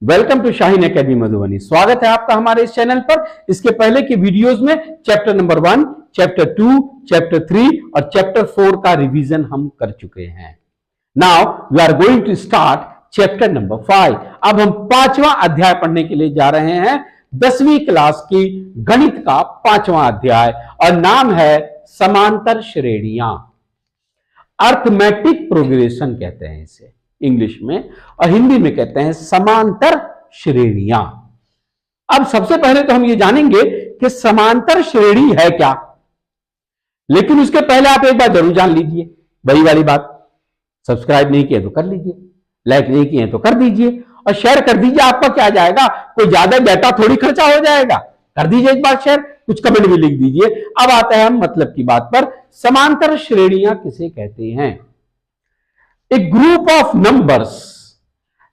Welcome to Shaheen academy Madhubani. स्वागत है आपका हमारे इस चैनल पर। इसके पहले की वीडियोस में चैप्टर नंबर 1, चैप्टर 2, चैप्टर 3 और चैप्टर 4 का रिवीजन हम कर चुके हैं। Now we are going to start chapter number 5। अब हम 5वां अध्याय पढ़ने के लिए जा रहे हैं। 10वीं क्लास की गणित का 5वां अध्याय और नाम है समांतर श्रेणियां। अर्थमेटिक प्रोग्रेशन कहते हैं इसे इंग्लिश में, और हिंदी में कहते हैं समांतर श्रेणियां। अब सबसे पहले तो हम ये जानेंगे कि समांतर श्रेणी है क्या, लेकिन उसके पहले आप एक बात जरूर जान लीजिए, वही वाली बात, सब्सक्राइब नहीं किए तो कर लीजिए, लाइक नहीं किए तो कर दीजिए और शेयर कर दीजिए। आपका क्या जाएगा, कोई ज्यादा डाटा थोड़ी खर्चा हो जाएगा। कर दीजिए एक बार शेयर, कुछ कमेंट भी लिख दीजिए। अब आता है हम मतलब की बात पर। समांतर श्रेणियां किसे कहते हैं? A group of numbers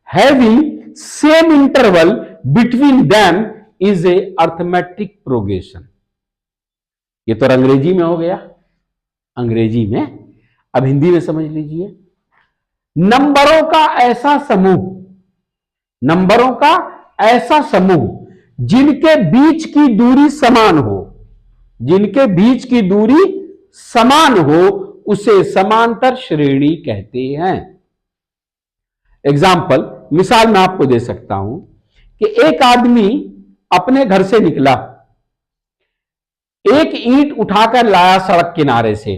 having same interval between them is a arithmetic progression। ये तो अंग्रेजी में हो गया, अंग्रेजी में। अब हिंदी में समझ लीजिए। नंबरों का ऐसा समूह, नंबरों का ऐसा समूह जिनके बीच की दूरी समान हो, जिनके बीच की दूरी समान हो, उसे समांतर श्रेणी कहते हैं। एग्जाम्पल, मिसाल मैं आपको दे सकता हूं कि एक आदमी अपने घर से निकला, एक ईंट उठाकर लाया सड़क किनारे से,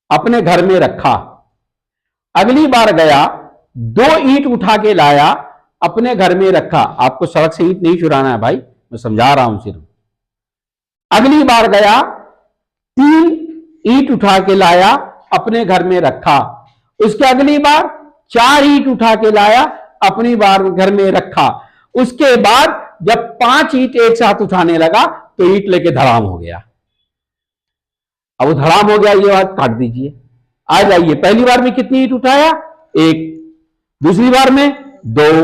अपने घर में रखा। अगली बार गया, 2 ईंट उठा के लाया, अपने घर में रखा। आपको सड़क से ईंट नहीं चुराना है भाई, मैं समझा रहा हूं सिर्फ। अगली बार गया, 3 ईंट उठा के लाया, अपने घर में रखा। उसके अगली बार 4 ईंट उठा के लाया, अपनी बार घर में रखा। उसके बाद जब 5 ईंट एक साथ उठाने लगा तो ईंट लेके धड़ाम हो गया। अब वो धड़ाम हो गया, ये बात काट दीजिए। आ जाइए, पहली बार में कितनी ईंट उठाया? 1, दूसरी बार में 2,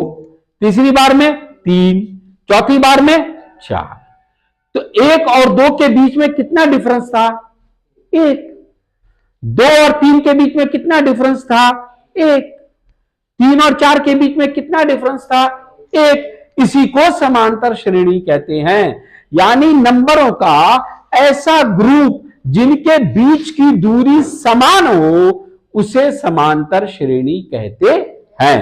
तीसरी बार में 3, चौथी बार में 4। तो 1 और 2 के बीच में कितना डिफरेंस था? 1। 2 और 3 के बीच में कितना डिफरेंस था? 1। 3 और 4 के बीच में कितना डिफरेंस था? 1। इसी को समांतर श्रेणी कहते हैं, यानी नंबरों का ऐसा ग्रुप जिनके बीच की दूरी समान हो, उसे समांतर श्रेणी कहते हैं।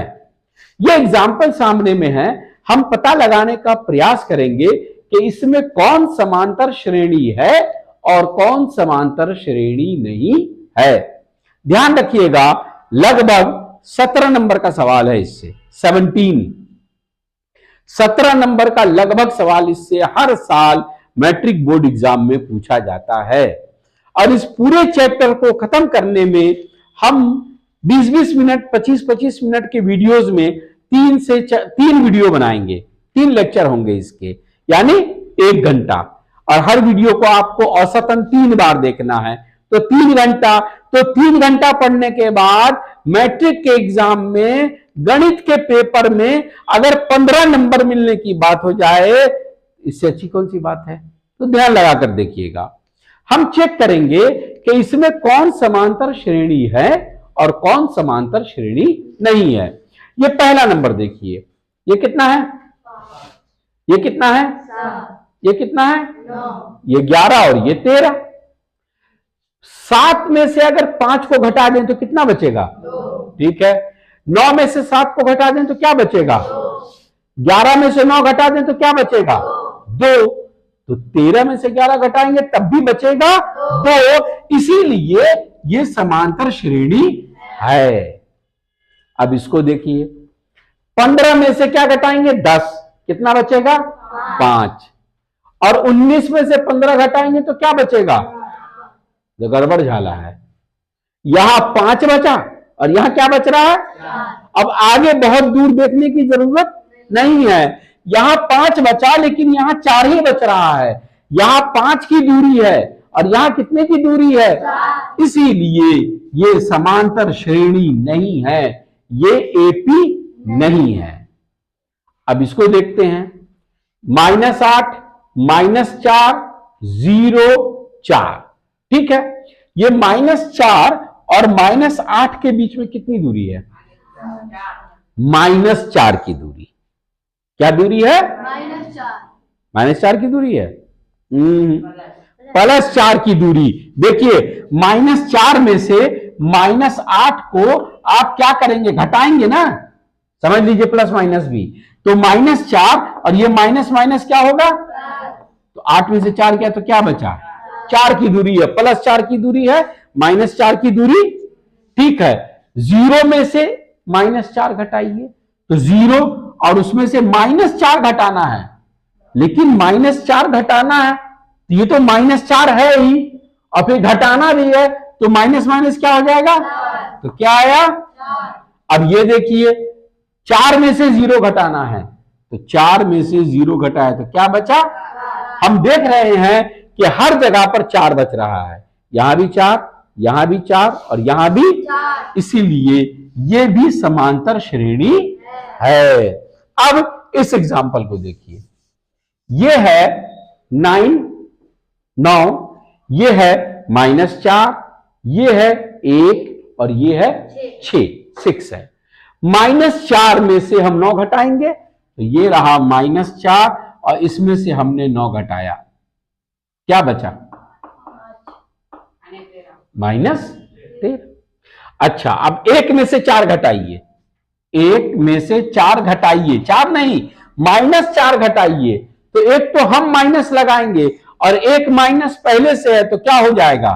यह एग्जाम्पल सामने में है, हम पता लगाने का प्रयास करेंगे कि इसमें कौन समांतर श्रेणी है और कौन समांतर श्रेणी नहीं है। ध्यान रखिएगा, लगभग 17 नंबर का सवाल है इससे, 17 नंबर का लगभग सवाल इससे हर साल मैट्रिक बोर्ड एग्जाम में पूछा जाता है। और इस पूरे चैप्टर को खत्म करने में हम 20-20 मिनट, 25-25 मिनट के वीडियोस में 3 वीडियो बनाएंगे, 3 लेक्चर होंगे इसके, यानी 1 घंटा। और हर वीडियो को आपको औसतन 3 बार देखना है, तो 3 घंटा। तो 3 घंटा पढ़ने के बाद मैट्रिक के एग्जाम में, गणित के पेपर में अगर 15 नंबर मिलने की बात हो जाए, इससे अच्छी कौन सी बात है? तो ध्यान लगाकर देखिएगा। हम चेक करेंगे कि इसमें कौन समांतर श्रेणी है और कौन समांतर श्रेणी नहीं है। ये पहला नंबर देखिए, ये कितना है? ये कितना है? ये कितना है? 9। ये 11 और ये 13। 7 में से अगर 5 को घटा दें तो कितना बचेगा? 2। ठीक है। 9 में से 7 को घटा दें तो क्या बचेगा? 2। 11 में से 9 घटा दें तो क्या बचेगा? 2। तो 13 में से 11 घटाएंगे तब भी बचेगा 2। इसीलिए ये समांतर श्रेणी है। अब इसको देखिए, 15 में से क्या घटाएंगे? 10, कितना बचेगा? 5। और 19 में से 15 घटाएंगे तो क्या बचेगा? जो गड़बड़ झाला है, यहां 5 बचा और यहां क्या बच रहा है? अब आगे बहुत दूर देखने की जरूरत नहीं है, यहां 5 बचा लेकिन यहां 4 ही बच रहा है। यहां 5 की दूरी है और यहां कितने की दूरी है? इसीलिए ये समांतर श्रेणी नहीं है, ये एपी नहीं है। अब इसको देखते हैं, -8, -4, 0, 4। ठीक है। ये -4 और -8 के बीच में कितनी दूरी है? -4 की दूरी। क्या दूरी है? -4 -4 की दूरी है। +4 की दूरी। देखिए -4 में से -8 को आप क्या करेंगे? घटाएंगे ना, समझ लीजिए प्लस माइनस भी। तो -4 और ये माइनस माइनस क्या होगा? तो 8 में से 4 क्या, तो क्या बचा? 4 की दूरी है, +4 की दूरी है, -4 की दूरी। ठीक है, 0 में से -4 घटाइए तो 0 और उसमें से -4 घटाना है, लेकिन -4 घटाना है तो ये तो -4 है ही, और फिर घटाना भी है तो माइनस माइनस क्या हो जाएगा? तो क्या आया? अब ये देखिए 4 में से 0 घटाना है, तो 4 में से 0 घटाया तो क्या बचा? हम देख रहे हैं कि हर जगह पर 4 बच रहा है, यहां भी 4, यहां भी 4 और यहां भी 4, इसीलिए ये भी समांतर श्रेणी है। अब इस एग्जांपल को देखिए, ये है 9, ये है -4, ये है 1 और ये है 6 है। -4 में से हम 9 घटाएंगे तो ये रहा -4 और इसमें से हमने 9 घटाया, क्या बचा? -13। अच्छा, अब 1 में से 4 घटाइए, 1 में से 4 घटाइए, 4 नहीं -4 घटाइए, तो एक तो हम माइनस लगाएंगे और एक माइनस पहले से है तो क्या हो जाएगा?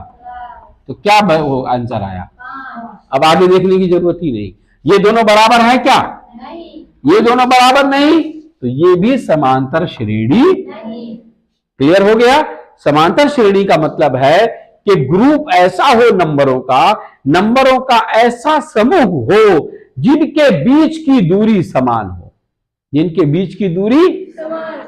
तो क्या वो आंसर आया? अब आगे देखने की जरूरत ही नहीं। ये दोनों बराबर है क्या? नहीं। ये दोनों बराबर नहीं, तो ये भी समांतर श्रेणी नहीं। क्लियर हो गया? समांतर श्रेणी का मतलब है कि ग्रुप ऐसा हो नंबरों का ऐसा समूह हो जिनके बीच की दूरी समान हो, जिनके बीच की दूरी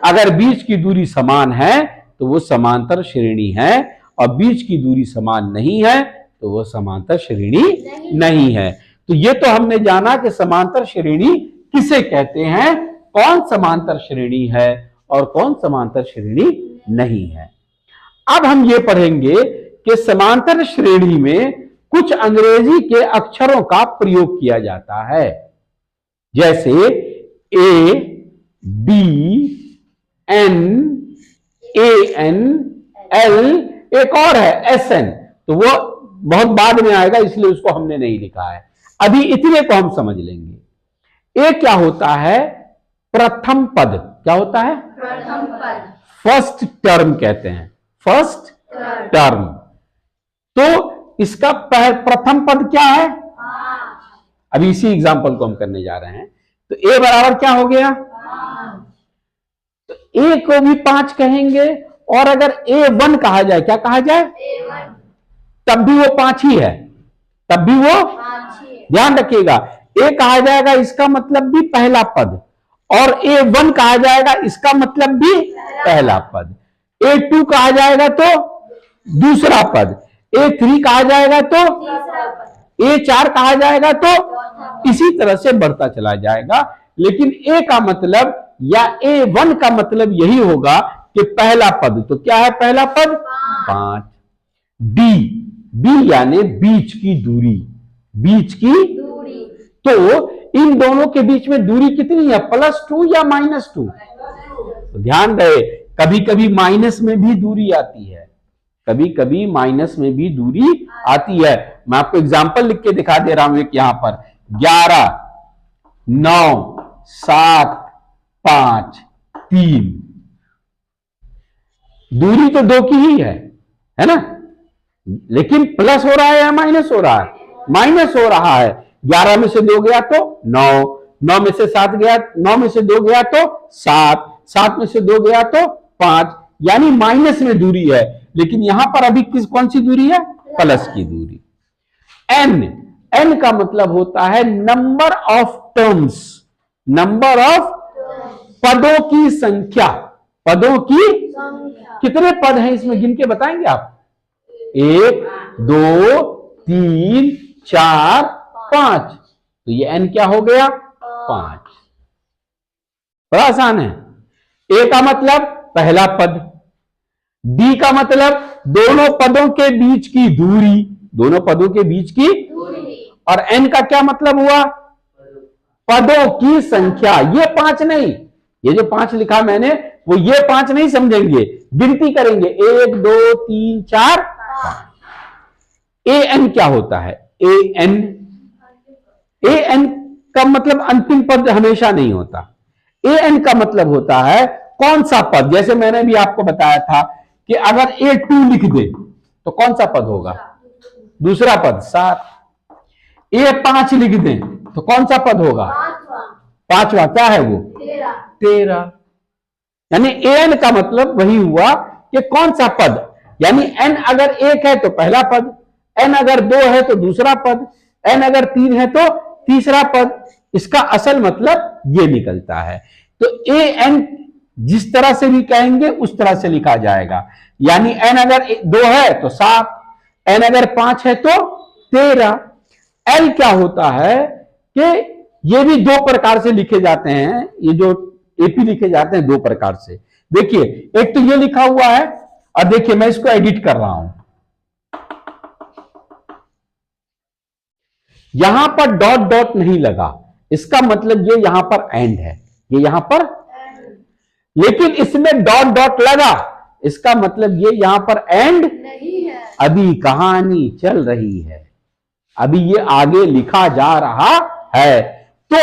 अगर बीच की दूरी समान है तो वो समांतर श्रेणी है, और बीच की दूरी समान नहीं है तो वो समांतर श्रेणी नहीं है। तो ये तो हमने जाना कि समांतर श्रेणी किसे कहते हैं, कौन समांतर श्रेणी है और कौन समांतर श्रेणी नहीं है। अब हम ये पढ़ेंगे कि समांतर श्रेणी में कुछ अंग्रेजी के अक्षरों का प्रयोग किया जाता है, जैसे A, B, N, AN, L, एक और है SN, तो वो बहुत बाद में आएगा इसलिए उसको हमने नहीं लिखा है, अभी इतने को हम समझ लेंगे। ए क्या होता है? प्रथम पद। क्या होता है? प्रथम पद। फर्स्ट टर्म कहते हैं, फर्स्ट टर्म। तो इसका प्रथम पद क्या है? अभी इसी एग्जांपल को हम करने जा रहे हैं। तो ए बराबर क्या हो गया? तो ए को भी 5 कहेंगे, और अगर A1 कहा जाए, क्या कहा जाए? A1, तब भी वो 5 ही है, तब भी वो 5 ही। ध्यान रखिएगा। ए कहा जाएगा इसका मतलब भी पहला पद, और A1 कहा जाएगा इसका मतलब भी पहला पद। A2 कहा जाएगा तो दूसरा पद, A3 कहा जाएगा तो तीसरा पद, A4 कहा जाएगा तो इसी तरह से बढ़ता चला जाएगा। लेकिन ए का मतलब या A1 का मतलब यही होगा कि पहला पद। तो क्या है पहला पद? 5। बी यानी बीच की दूरी, बीच की दूरी। तो इन दोनों के बीच में दूरी कितनी है? +2 या -2? तो ध्यान रहे, कभी कभी माइनस में भी दूरी आती है, कभी कभी माइनस में भी दूरी आती है। मैं आपको एग्जांपल लिख के दिखा दे रहा हूं एक यहां पर 11, 9, 7, 5, 3। दूरी तो 2 की ही है ना, लेकिन प्लस हो रहा है या माइनस हो रहा है? माइनस हो रहा है। 11 में से 2 गया तो 9, 9 में से 7 गया, 9 में से 2 गया तो 7, 7 में से 2 गया तो 5, यानी माइनस में दूरी है। लेकिन यहां पर अभी कौन सी दूरी है? प्लस की दूरी। एन का मतलब होता है number of terms, number of पदों की संख्या, पदों की संख्या। कितने पद हैं इसमें गिन के बताएंगे आप? 1, 2, 3, 4, 5। तो ये एन क्या हो गया? 5। बड़ा आसान है। ए का मतलब पहला पद, डी का मतलब दोनों पदों के बीच की दूरी, दोनों पदों के बीच की दूरी। और एन का क्या मतलब हुआ? पदों की संख्या। ये 5 नहीं, ये जो 5 लिखा मैंने, वो ये 5 नहीं समझेंगे, गिनती करेंगे 1 2 3 4 5। ए एन क्या होता है? ए एन का मतलब अंतिम पद हमेशा नहीं होता। ए एन का मतलब होता है कौन सा पद। जैसे मैंने भी आपको बताया था कि अगर A2 लिख दे तो कौन सा पद होगा? दूसरा पद 7। A5 लिख दें तो कौन सा पद होगा? पांचवा। क्या है वो? 13। यानी एन का मतलब वही हुआ कि कौन सा पद। यानी एन अगर 1 है तो पहला पद, एन अगर 2 है तो दूसरा पद, एन अगर 3 है तो तीसरा पद। इसका असल मतलब ये निकलता है। तो ए एन जिस तरह से भी कहेंगे उस तरह से लिखा जाएगा। यानी एन अगर 2 है तो 7, एन अगर 5 है तो 13। एल क्या होता है कि ये भी 2 प्रकार से लिखे जाते हैं। ये जो एपी लिखे जाते हैं 2 प्रकार से। देखिए, एक तो ये लिखा हुआ है, और देखिए मैं इसको एडिट कर रहा हूं। यहां पर डॉट डॉट नहीं लगा, इसका मतलब ये यहां पर एंड है, ये यहां पर। लेकिन इसमें डॉट डॉट लगा, इसका मतलब ये यहां पर एंड नहीं है। अभी कहानी चल रही है, अभी ये आगे लिखा जा रहा है। तो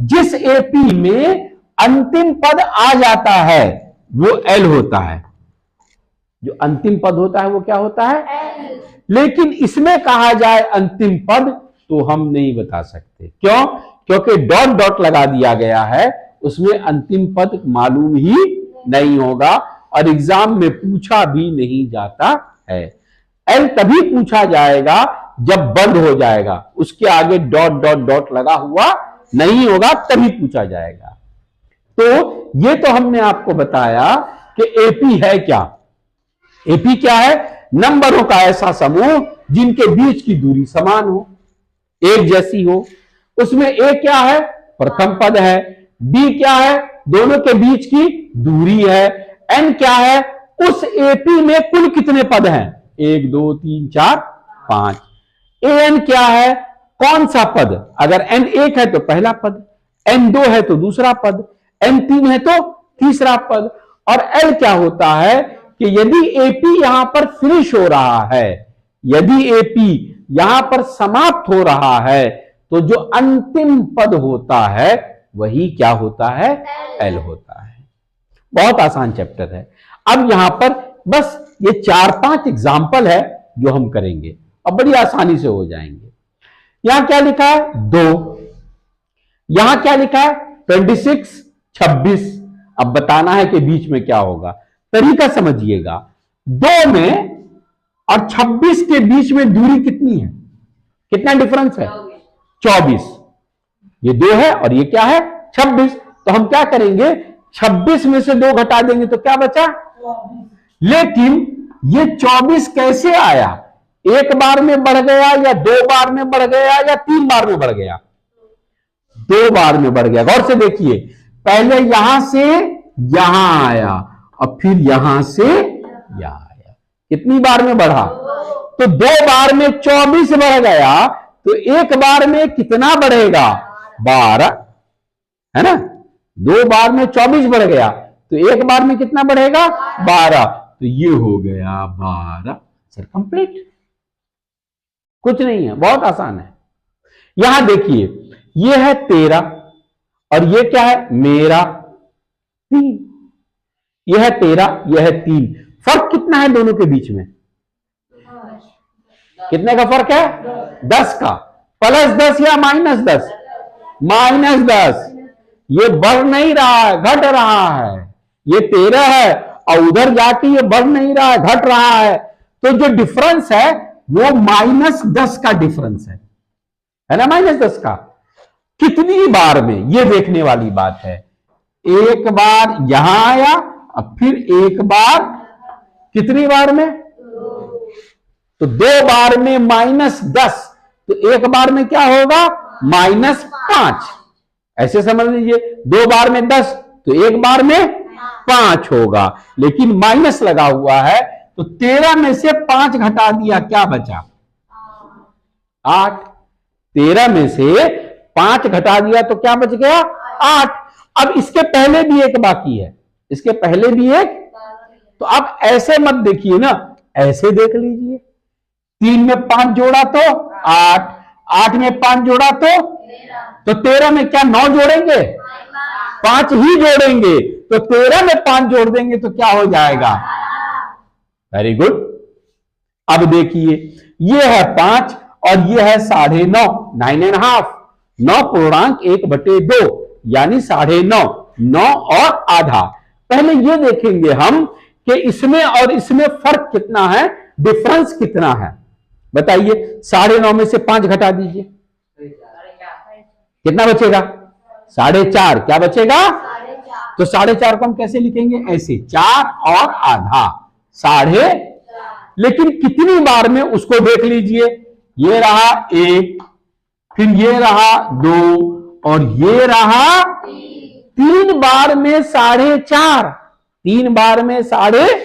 जिस एपी में अंतिम पद आ जाता है वो एल होता है। जो अंतिम पद होता है वो क्या होता है? लेकिन इसमें कहा जाए अंतिम पद तो हम नहीं बता सकते। क्यों? क्योंकि डॉट डॉट लगा दिया गया है, उसमें अंतिम पद मालूम ही नहीं होगा और एग्जाम में पूछा भी नहीं जाता है। एल तभी पूछा जाएगा जब बंद हो जाएगा, उसके आगे डॉट डॉट डॉट लगा हुआ नहीं होगा, तभी पूछा जाएगा। तो ये तो हमने आपको बताया कि एपी है क्या। एपी क्या है? नंबरों का ऐसा समूह जिनके बीच की दूरी समान हो, एक जैसी हो। उसमें ए क्या है? प्रथम पद है। बी क्या है? दोनों के बीच की दूरी है। एन क्या है? उस एपी में कुल कितने पद हैं? 1 2 3 4 5। एन क्या है? कौन सा पद? अगर एन 1 है तो पहला पद, एन 2 है तो दूसरा पद, एन 3 है तो तीसरा पद। और एल क्या होता है कि यदि एपी यहां पर फिनिश हो रहा है, यदि एपी यहां पर समाप्त हो रहा है, तो जो अंतिम पद होता है वही क्या होता है? एल होता है। बहुत आसान चैप्टर है। अब यहां पर बस ये 4-5 एग्जाम्पल है जो हम करेंगे, अब बड़ी आसानी से हो जाएंगे। यहां क्या लिखा है? 2। यहां क्या लिखा है? 26 26। अब बताना है कि बीच में क्या होगा। तरीका समझिएगा। 2 में और 26 के बीच में दूरी कितनी है? कितना डिफरेंस है? 24। ये 2 है और ये क्या है? 26। तो हम क्या करेंगे? 26 में से 2 घटा देंगे तो क्या बचा? 24। लेकिन ये 24 कैसे आया? एक बार में बढ़ गया या 2 बार में बढ़ गया या 3 बार में बढ़ गया? 2 बार में बढ़ गया। गौर से देखिए, पहले यहां से यहां आया और फिर यहां से यहां आया। कितनी बार में बढ़ा? तो 2 बार में 24 बढ़ गया, तो एक बार में कितना बढ़ेगा? 12, है ना? 2 बार में 24 बढ़ गया, तो एक बार में कितना बढ़ेगा? 12। तो ये हो गया 12। Sir complete. कुछ नहीं है, बहुत आसान है। यहां देखिए, ये है 13 और ये क्या है? मेरा 3। यह है 13, यह है 3। फर्क कितना है दोनों के बीच में? कितने का फर्क है? 10 का। +10 या -10? -10। ये बढ़ नहीं रहा है, घट रहा है। ये 13 है और उधर जाके ये बढ़ नहीं रहा है, घट रहा है। तो जो डिफरेंस है वो -10 का डिफरेंस है ना? -10 का। कितनी बार में, ये देखने वाली बात है। एक बार यहां आया और फिर एक बार, कितनी बार में? तो 2 बार में -10, तो एक बार में क्या होगा? -5। ऐसे समझ लीजिए, 2 बार में 10 तो एक बार में 5 होगा, लेकिन माइनस लगा हुआ है, तो 13 में से 5 घटा दिया, क्या बचा? 8। 13 में से 5 घटा दिया तो क्या बच गया? 8। अब इसके पहले भी एक बाकी है, इसके पहले भी एक, तो आप ऐसे मत देखिए ना, ऐसे देख लीजिए। 3 में 5 जोड़ा तो 8, 8 में 5 जोड़ा तो 13 में क्या 9 जोड़ेंगे? 5 ही जोड़ेंगे। तो 13 में 5 जोड़ देंगे तो क्या हो जाएगा? Very good. अब देखिए, ये है 5 और ये है 9.5, 9.5, 9.1/2 यानी 9.5, 9 और आधा। पहले ये देखेंगे हम कि इसमें और इसमें फर्क कितना है, डिफरेंस कितना है। बताइए, 9.5 में से 5 घटा दीजिए, कितना बचेगा? 4.5। क्या बचेगा? तो 4.5 को हम कैसे लिखेंगे? ऐसे, 4 और आधा, 4.5। लेकिन कितनी बार में उसको देख लीजिए, ये रहा 1, फिर ये रहा 2 और ये रहा 3 बार में 4.5, 3 बार में 4.5।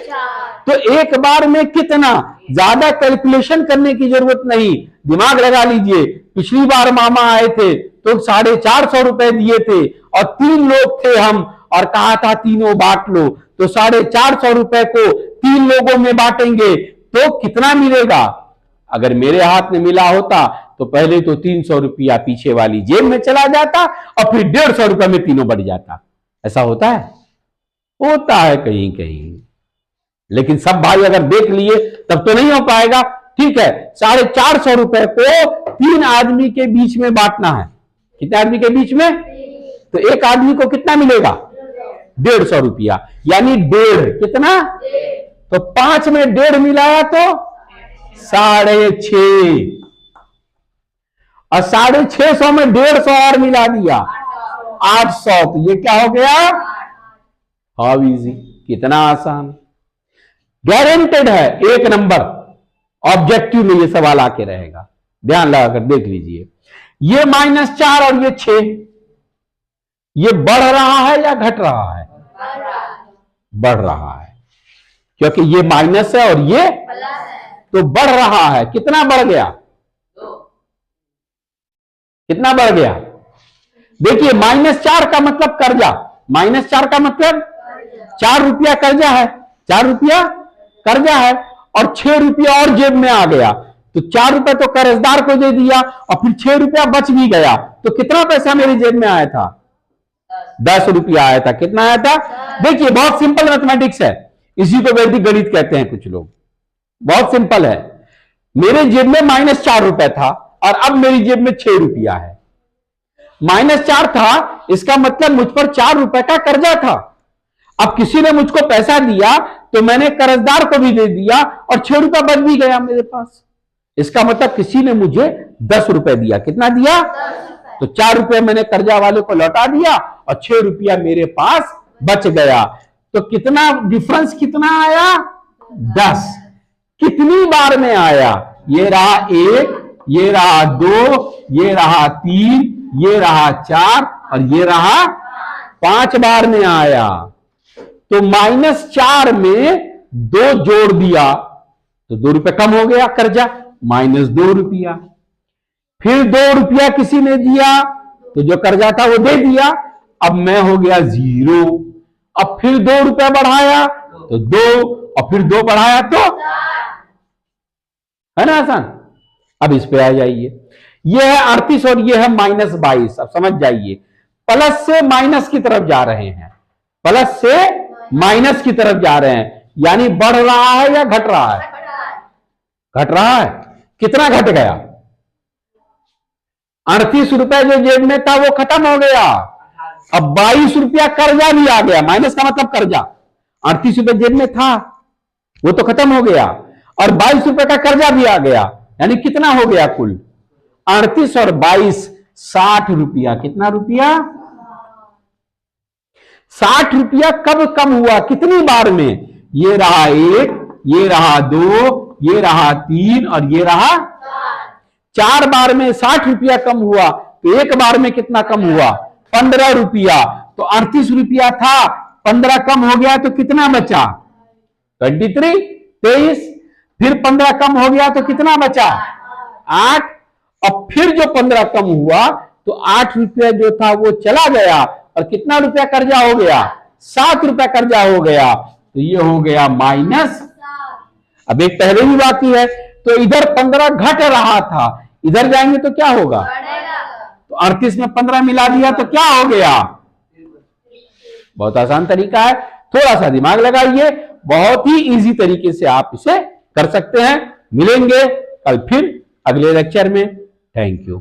तो एक बार में कितना? ज्यादा कैलकुलेशन करने की जरूरत नहीं, दिमाग लगा लीजिए। पिछली बार मामा आए थे तो 450 रुपए दिए थे और 3 लोग थे हम, और कहा था तीनों बांट लो, तो 450 रुपए को 3 लोगों में बांटेंगे तो कितना मिलेगा? अगर मेरे हाथ में मिला होता तो पहले तो 300 रुपया पीछे वाली जेब में चला जाता और फिर 150 रुपए में तीनों बढ़ जाता। ऐसा होता है? होता है कहीं कहीं, लेकिन सब भाई अगर देख लिए तब तो नहीं हो पाएगा। ठीक है, 450 रुपए को 3 आदमी के बीच में बांटना है। कितने आदमी के बीच में? तो एक आदमी को कितना मिलेगा? 150 रुपया, यानी 1.5 कितना? तो 5 में 1.5 मिलाया तो 6.5, और 650 में 150 और मिला दिया 800, तो ये क्या हो गया? हाउ इजी, कितना आसान। गारंटेड है 1 नंबर ऑब्जेक्टिव में ये सवाल आके रहेगा, ध्यान लगाकर देख लीजिए। ये -4 और ये 6, ये बढ़ रहा है या घट रहा है? बढ़ रहा है, क्योंकि ये माइनस है और ये तो बढ़ रहा है। कितना बढ़ गया? कितना बढ़ गया? देखिए, -4 का मतलब कर्जा, -4 का मतलब 4 रुपया कर्जा है, 4 रुपया कर्जा है, और 6 रुपया और जेब में आ गया, तो 4 रुपया तो कर्जदार को दे दिया और फिर 6 रुपया बच भी गया, तो कितना पैसा मेरी जेब में आया था? 10 रुपया आया था। कितना आया था? देखिए, बहुत सिंपल मैथमेटिक्स है, इसी को वैदिक गणित कहते हैं कुछ लोग। बहुत सिंपल है। मेरे जेब में -4 रुपया था और अब मेरी जेब में 6 रुपया है। -4 था, इसका मतलब मुझ पर 4 रुपए का कर्जा था। अब किसी ने मुझको पैसा दिया तो मैंने कर्जदार को भी दे दिया और 6 रुपया बच भी गया मेरे पास। इसका मतलब किसी ने मुझे 10 रुपए दिया। कितना दिया? तो 4 रुपए मैंने कर्जा वाले को लौटा दिया और 6 रुपया मेरे पास बच गया। तो कितना डिफरेंस कितना आया? 10। कितनी बार में आया? ये रहा 1, ये रहा 2, ये रहा 3, ये रहा 4 और ये रहा 5 बार में आया। तो -4 में 2 जोड़ दिया तो 2 रुपए कम हो गया कर्जा, -2 रुपया। फिर 2 रुपया किसी ने दिया तो जो कर्जा था वो दे दिया, अब मैं हो गया 0। अब फिर 2 रुपया बढ़ाया तो 2, और फिर 2 बढ़ाया तो, है ना आसान। अब इस पे आ जाइए, ये है 38 और ये है -22। अब समझ जाइए, प्लस से माइनस की तरफ जा रहे हैं, प्लस से माइनस की तरफ जा रहे हैं, यानी बढ़ रहा है या घट रहा है? घट रहा है। कितना घट गया? 38 रुपए जो जेब में था वो खत्म हो गया। अब 22 रुपया कर्जा भी आ गया, माइनस का मतलब कर्जा। 38 रुपए जेब में था वो तो खत्म हो गया, और 22 रुपए का कर्जा भी आ गया, यानी कितना हो गया कुल? 38 और 22 60 रुपया। कितना रुपया? 60 रुपया कब कम हुआ? कितनी बार में? ये रहा 1, ये रहा 2, ये रहा 3 और ये रहा 4 बार में 60 रुपया कम हुआ। तो एक बार में कितना कम हुआ? 15 रुपया। तो 38 रुपया था, 15 कम हो गया तो कितना बचा? 23। फिर 15 कम हो गया तो कितना बचा? 8। और फिर जो 15 कम हुआ तो 8 रुपया जो था वो चला गया और कितना रुपया कर्जा हो गया, 7 रुपया कर्जा हो गया, तो ये हो गया माइनस। अब एक पहले भी बाकी है, तो इधर 15 घट रहा था, इधर जाएंगे तो क्या होगा, बढ़ेगा। तो 38 में 15 मिला दिया तो क्या हो गया। बहुत आसान तरीका है, थोड़ा सा दिमाग लगाइए, बहुत ही इजी तरीके से आप इसे कर सकते हैं। मिलेंगे कल फिर अगले लेक्चर में। Thank you.